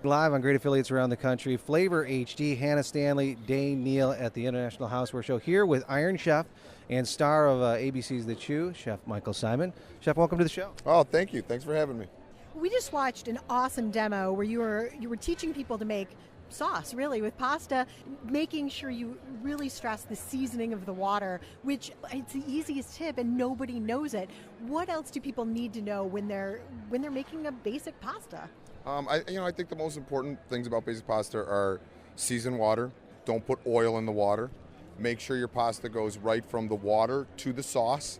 Live on great affiliates around the country. Flavor HD, Hannah, Stanley, Dane, Neal at the International Houseware Show here with Iron Chef and star of ABC's The Chew, Chef Michael Symon. Chef, welcome to the show. Oh, thank you. Thanks for having me. We just watched an awesome demo where you were teaching people to make sauce, really, with pasta, making sure you really stress the seasoning of the water, which it's the easiest tip and nobody knows it. What else do people need to know when they're making a basic pasta? I think the most important things about basic pasta are seasoned water. Don't put oil in the water. Make sure your pasta goes right from the water to the sauce.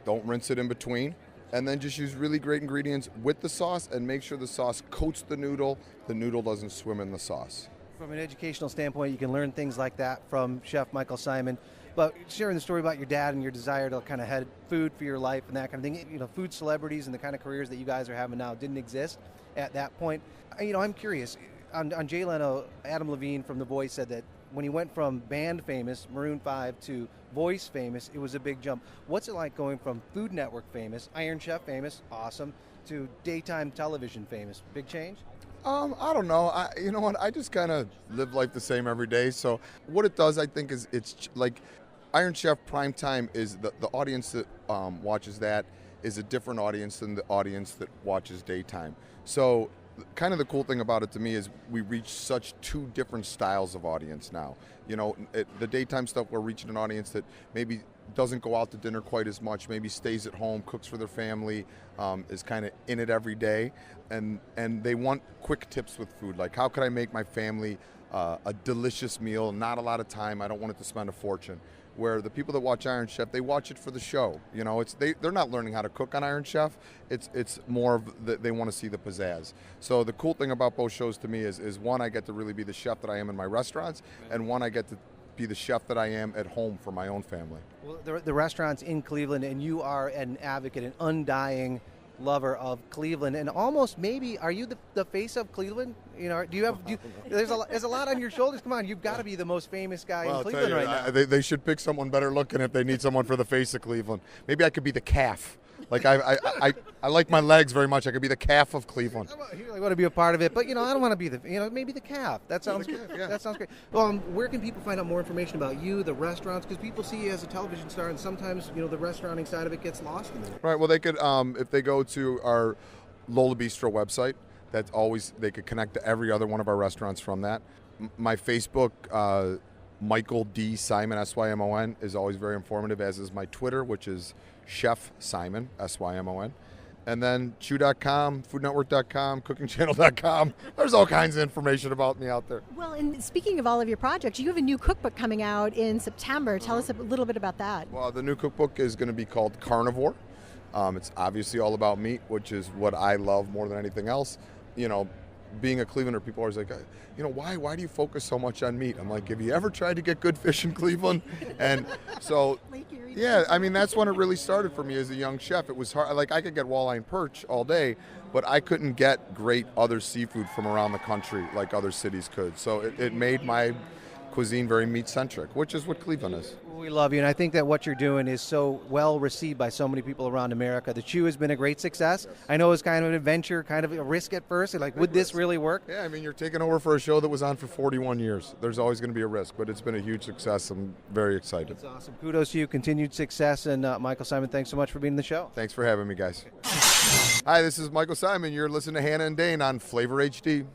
Don't rinse it in between. And then just use really great ingredients with the sauce and make sure the sauce coats the noodle doesn't swim in the sauce. From an educational standpoint, you can learn things like that from Chef Michael Symon. But sharing the story about your dad and your desire to kind of head food for your life and that kind of thing, you know, food celebrities and the kind of careers that you guys are having now didn't exist at that point. You know, I'm curious. On Jay Leno, Adam Levine from The Voice said that when he went from band famous, Maroon 5, to voice famous, it was a big jump. What's it like going from Food Network famous, Iron Chef famous, awesome, to daytime television famous? Big change? I don't know. You know what? I just kind of live life the same every day. So what it does, I think, is it's like Iron Chef Primetime is the audience that watches that is a different audience than the audience that watches daytime. So kind of the cool thing about it to me is we reach such two different styles of audience now. You know, the daytime stuff, we're reaching an audience that maybe doesn't go out to dinner quite as much, maybe stays at home, cooks for their family, is kind of in it every day, and they want quick tips with food, like how could I make my family a delicious meal, not a lot of time, I don't want it to spend a fortune. Where the people that watch Iron Chef, they watch it for the show. You know, they're not learning how to cook on Iron Chef. It's more of they want to see the pizzazz. So the cool thing about both shows to me is one, I get to really be the chef that I am in my restaurants, and one, I get to be the chef that I am at home for my own family. Well, the restaurant's in Cleveland, and you are an advocate, an undying lover of Cleveland, and almost maybe, are you the face of Cleveland? You know, there's a lot on your shoulders. Come on, you've got to be the most famous guy in Cleveland right now. They should pick someone better looking if they need someone for the face of Cleveland. Maybe I could be the calf. Like I like my legs very much. I could be the calf of Cleveland. I want to be a part of it, but you know, I don't want to be maybe the calf. That sounds good. Yeah. That sounds great. Well, where can people find out more information about you, the restaurants? Because people see you as a television star, and sometimes the restauranting side of it gets lost in there. Right. Well, they could if they go to our Lola Bistro website. They could connect to every other one of our restaurants from that. My Facebook. Michael D. Symon, Symon, is always very informative, as is my Twitter, which is Chef Symon, Symon. And then chew.com, foodnetwork.com, cookingchannel.com. There's all kinds of information about me out there. Well, and speaking of all of your projects, you have a new cookbook coming out in September. Tell us a little bit about that. Well, the new cookbook is going to be called Carnivore. It's obviously all about meat, which is what I love more than anything else. You know, being a Clevelander, people are always like, why do you focus so much on meat? I'm like, have you ever tried to get good fish in Cleveland? And so, yeah, I mean, that's when it really started for me as a young chef. It was hard. Like, I could get walleye and perch all day, but I couldn't get great other seafood from around the country like other cities could. So it made my cuisine very meat-centric, which is what Cleveland is. We love you, and I think that what you're doing is so well received by so many people around America. The Chew has been a great success. Yes. I know it's kind of an adventure, kind of a risk at first. Like, would this really work? Yeah, I mean, you're taking over for a show that was on for 41 years. There's always going to be a risk, but it's been a huge success. I'm very excited. That's awesome. Kudos to you. Continued success. And Michael Symon, thanks so much for being on the show. Thanks for having me, guys. Hi, this is Michael Symon. You're listening to Hannah and Dane on Flavor HD.